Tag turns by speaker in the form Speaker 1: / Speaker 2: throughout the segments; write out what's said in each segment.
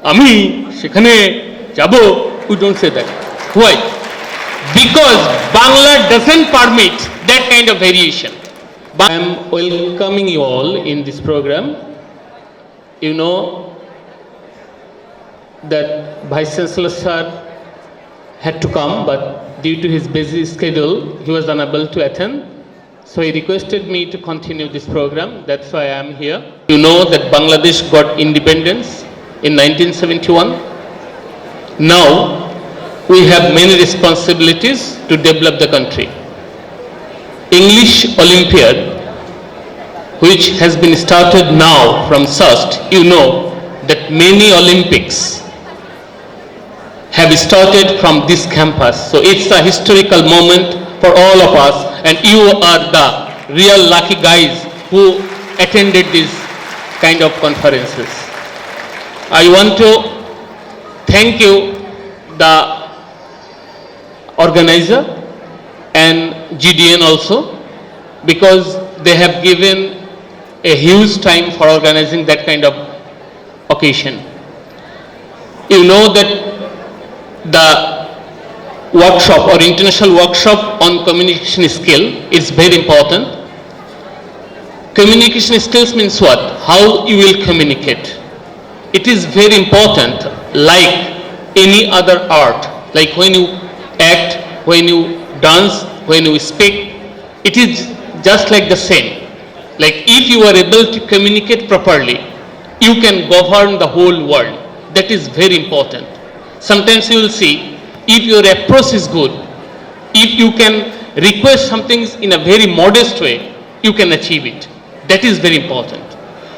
Speaker 1: আমি সেখানে যাব, we don't say that. Why? Because Bangla doesn't permit that kind of variation. I am welcoming you all in this program. You know that Vice Chancellor Sir had to come, but due to his busy schedule, he was unable to attend. So he requested me to continue this program. That's why I am here. You know that Bangladesh got independence in 1971. Now we have many responsibilities to develop the country. English Olympiad, which has been started now from Sust, you know that many Olympics have started from this campus. So it's a historical moment for all of us, and you are the real lucky guys who attended these kind of conferences. I want to thank you, the organizer and GDN also, because they have given a huge time for organizing that kind of occasion. You know that the workshop or international workshop on communication skill is very important. Communication skills means what? How you will communicate. It is very important, like any other art, like when you act, when you dance, when you speak, it is just like the same. Like if you are able to communicate properly, you can govern the whole world. That is very important. Sometimes you will see, if your approach is good, if you can request some things in a very modest way, you can achieve it. That is very important.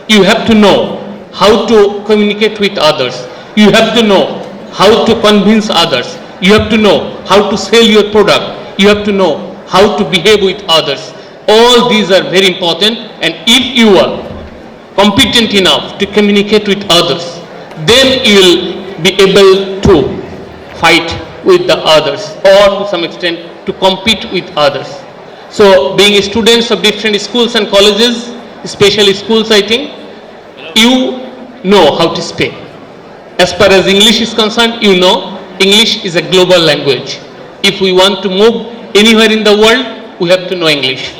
Speaker 1: You have to know how to communicate with others. You have to know how to convince others. You have to know how to sell your product. You have to know how to behave with others. All these are very important, and if you are competent enough to communicate with others, then you will be able to fight with the others, or to some extent to compete with others. So being students of different schools and colleges, especially schools, I think you know how to speak. As far as English is concerned, you know English is a global language. If we want to move anywhere in the world, we have to know English.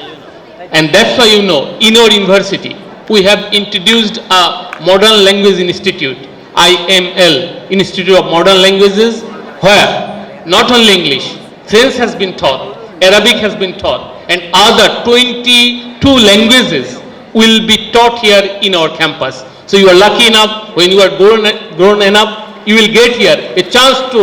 Speaker 1: And that's why, you know, in our university we have introduced a Modern Language Institute, IML, Institute of Modern Languages, where not only English, French has been taught, Arabic has been taught, and other 22 languages will be taught here in our campus. So you are lucky enough, when you are grown enough, you will get here a chance to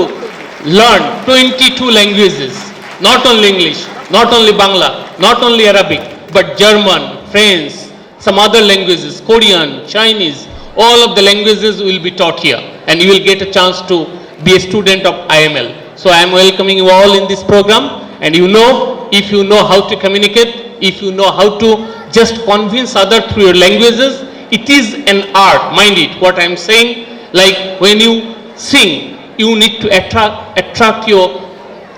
Speaker 1: learn 22 languages, not only English, not only Bangla, not only Arabic, but German, French, some other languages, Korean, Chinese, all of the languages will be taught here, and you will get a chance to be a student of IML. So I am welcoming you all in this program, and you know, if you know how to communicate, if you know how to just convince others through your languages, it is an art, mind it, what I am saying. Like when you sing, you need to attract your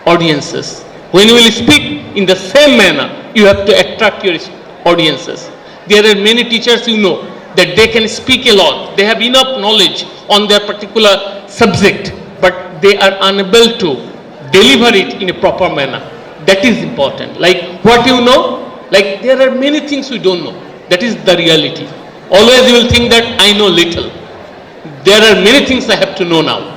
Speaker 1: audiences. When you will speak in the same manner, you have to attract your audiences. There are many teachers, you know, that they can speak a lot, they have enough knowledge on their particular subject, but they are unable to deliver it in a proper manner. That is important. Like what you know, like there are many things we don't know. That is the reality. Always you will think that I know little. There are many things I have to know now.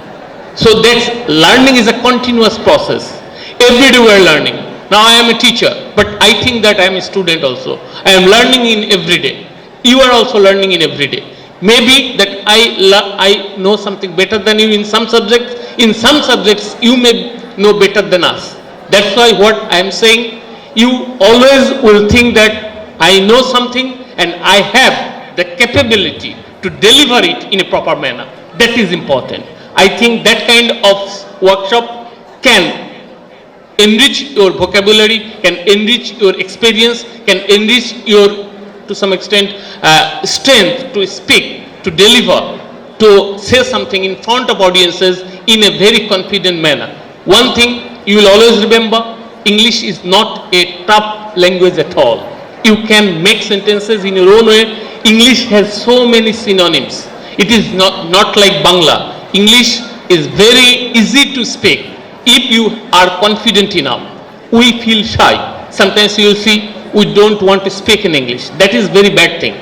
Speaker 1: So that's learning is a continuous process. Every day we are learning. Now I am a teacher, but I think that I am a student also. I am learning in every day. You are also learning in every day. Maybe that I know something better than you in some subjects. In some subjects you may know better than us. That's why what I am saying, you always will think that I know something and I have the capability to deliver it in a proper manner. That is important. I think that kind of workshop can enrich your vocabulary, can enrich your experience, can enrich your, to some extent, strength to speak, to deliver, to say something in front of audiences in a very confident manner. One thing you will always remember, English is not a tough language at all. You can make sentences in your own way. English has so many synonyms. It is not like Bangla. English is very easy to speak if you are confident enough. We feel shy. Sometimes you will see we don't want to speak in English. That is very bad thing.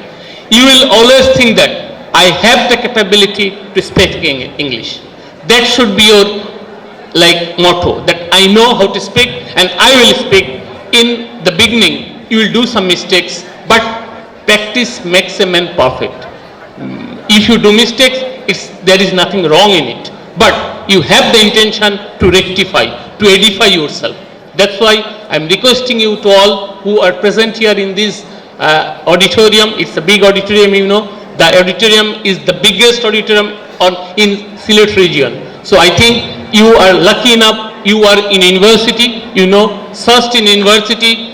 Speaker 1: You will always think that I have the capability to speak in English. That should be your motto, that I know how to speak and I will speak. In the beginning you will do some mistakes, but practice makes a man perfect. If you do mistakes, there is nothing wrong in it, but you have the intention to rectify, to edify yourself. That's why I am requesting you to all who are present here in this auditorium. It's a big auditorium, you know. The auditorium is the biggest auditorium in Sylhet region. So I think you are lucky enough. You are in university. You know, Sust in university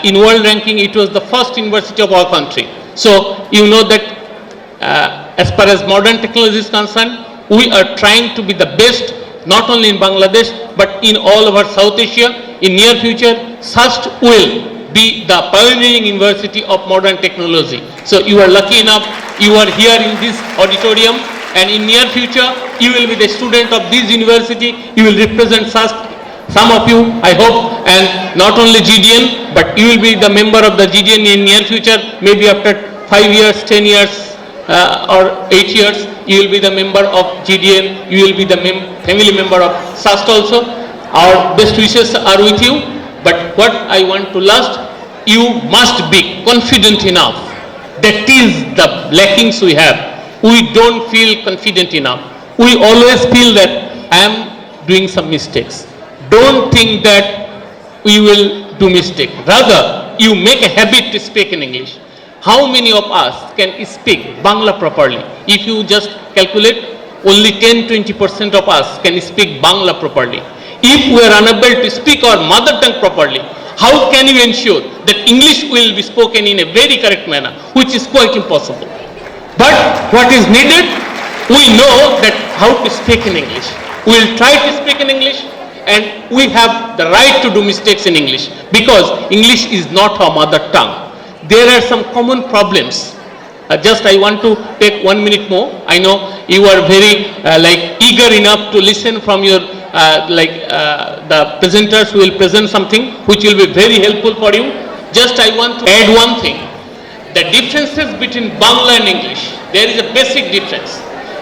Speaker 1: in world ranking, it was the first university of our country. So you know that as far as modern technology is concerned, we are trying to be the best, not only in Bangladesh but in all over South Asia. In near future, Sust will be the pioneering university of modern technology. So you are lucky enough, you are here in this auditorium, and in near future you will be the student of this university. You will represent Sust, some of you I hope, and not only GDN, but you will be the member of the GDN in near future. Maybe after 5 years, 10 years or 8 years, you will be the member of GDN. You will be the family member of Sust also. Our best wishes are with you. But what I want to last, you must be confident enough. That is the lackings we have. We don't feel confident enough. We always feel that I am doing some mistakes. Don't think that we will do mistake. Rather, you make a habit to speak in English. How many of us can speak Bangla properly? If you just calculate, only 10-20% of us can speak Bangla properly. If we are unable to speak our mother tongue properly, how can you ensure that English will be spoken in a very correct manner, which is quite impossible. But what is needed, we know that how to speak in English. We will try to speak in English, and we have the right to do mistakes in English, because English is not our mother tongue. There are some common problems. Just I want to take 1 minute more. I know you are very eager enough to listen from your the presenters who will present something which will be very helpful for you. Just I want to add one thing. The differences between Bangla and English, there is a basic difference.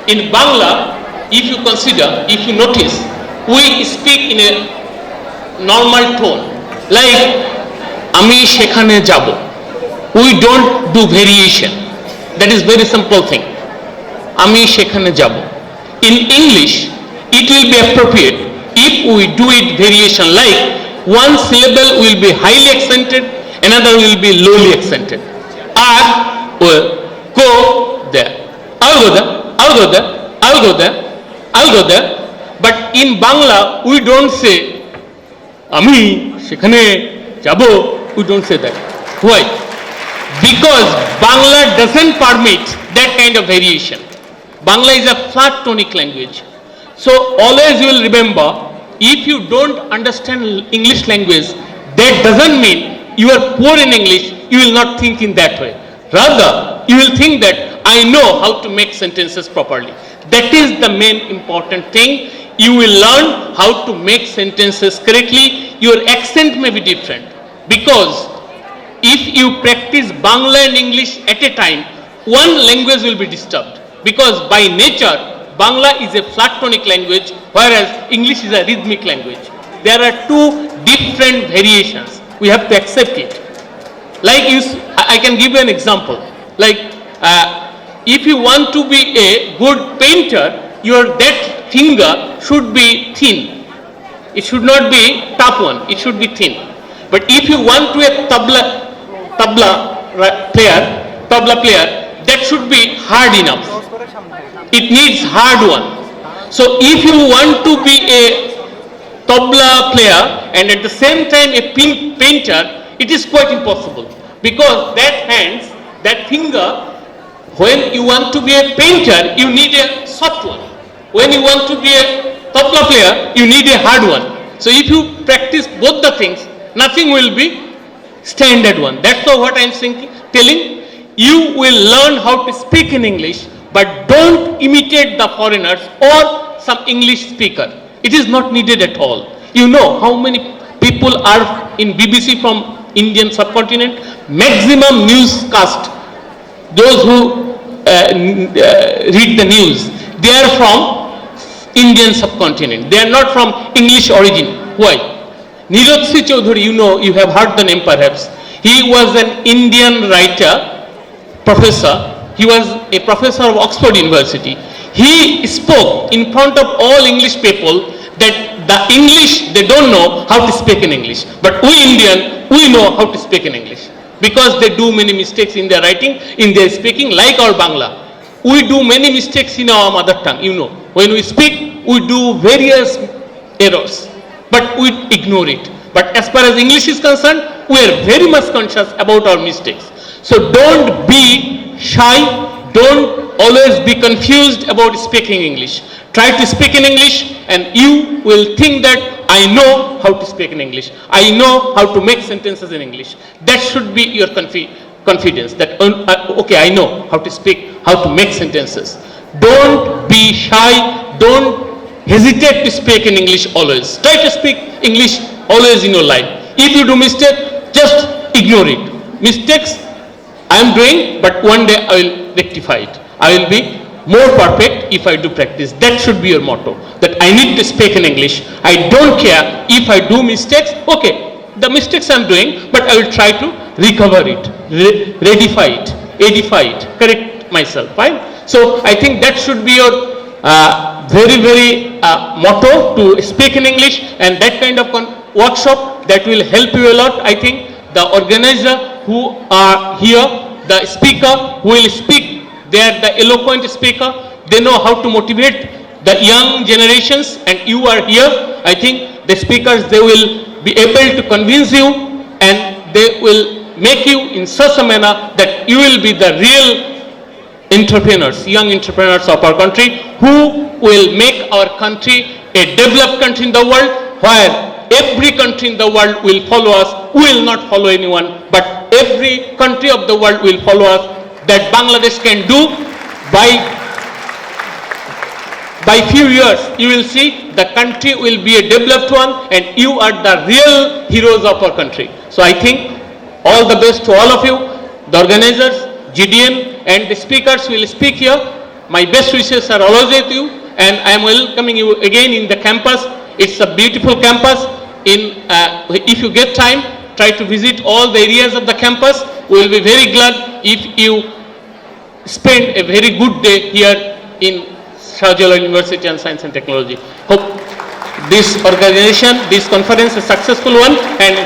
Speaker 1: In Bangla, if you consider, if you notice, we speak in a normal tone, like Ami Shekhane Jabo. We don't do variation. That is very simple thing. Ami Shekhane Jabo. In English, it will be appropriate if we do it variation, like one syllable will be highly accented, another will be lowly accented. I will go there. I'll go there. I'll go there. I'll go there. I'll go there. But in Bangla, we don't say Ami Shekhane Jabo. We don't say that. Why? Because Bangla doesn't permit that kind of variation. Bangla is a flat tonic language. So always you will remember, if you don't understand English language, that doesn't mean you are poor in English. You will not think in that way. Rather, you will think that I know how to make sentences properly. That is the main important thing. You will learn how to make sentences correctly. Your accent may be different, because if you practice Bangla and English at a time, one language will be disturbed, because by nature Bangla is a flat tonic language, whereas English is a rhythmic language. There are two different variations. We have to accept it. Like I can give you an example. Like if you want to be a good painter, that finger should be thin. It should not be tough one. It should be thin. But if you want to be a tabla player, that should be hard enough. It needs hard one. So if you want to be a tabla player and at the same time a painter, it is quite impossible, because that finger, when you want to be a painter, you need a soft one. When you want to be a tabla player, you need a hard one. So if you practice both the things, nothing will be standard one. That's what I am telling. You will learn how to speak in English but don't imitate the foreigners or some English speaker. It is not needed at all. You know how many people are in BBC from Indian subcontinent? Maximum newscast, those who read the news, they are from Indian subcontinent. They are not from English origin. Why? Nirotsi Chaudhary, you know, you have heard the name perhaps. He was an Indian writer, professor. He was a professor of Oxford University. He spoke in front of all English people that the English, they don't know how to speak in English. But we Indian, we know how to speak in English. Because they do many mistakes in their writing, in their speaking, like our Bangla. We do many mistakes in our mother tongue, you know. When we speak, we do various errors, but we ignore it. But as far as English is concerned, we are very much conscious about our mistakes. So don't be shy, don't always be confused about speaking English. Try to speak in English and you will think that I know how to speak in English. I know how to make sentences in English. That should be your confidence that, okay, I know how to speak, how to make sentences. Don't be shy, don't hesitate to speak in English always. Try to speak English always in your life. If you do mistake, just ignore it. Mistakes I am doing, but one day I will rectify it. I will be more perfect if I do practice. That should be your motto, that I need to speak in English. I don't care if I do mistakes. Okay, the mistakes I am doing, but I will try to recover it, redify it, edify it, correct myself, fine? So I think that should be your very motto, to speak in English, and that kind of workshop that will help you a lot. I think the organizer who are here, the speaker who will speak, they are the eloquent speaker, they know how to motivate the young generations, and you are here. I think the speakers, they will be able to convince you and they will make you in such a manner that you will be the real entrepreneurs, young entrepreneurs of our country, who will make our country a developed country in the world, where every country in the world will follow us. We will not follow anyone, but every country of the world will follow us. That Bangladesh can do by few years. You will see the country will be a developed one, and you are the real heroes of our country. So I think all the best to all of you, the organizers, GDN, and the speakers will speak here. My best wishes are always with you, and I am welcoming you again in the campus. It's a beautiful campus. If you get time, try to visit all the areas of the campus. We will be very glad if you spend a very good day here in Shahjalal University and Science and Technology. Hope this organization, this conference is a successful one, and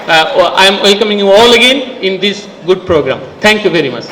Speaker 1: I am welcoming you all again in this good program. Thank you very much.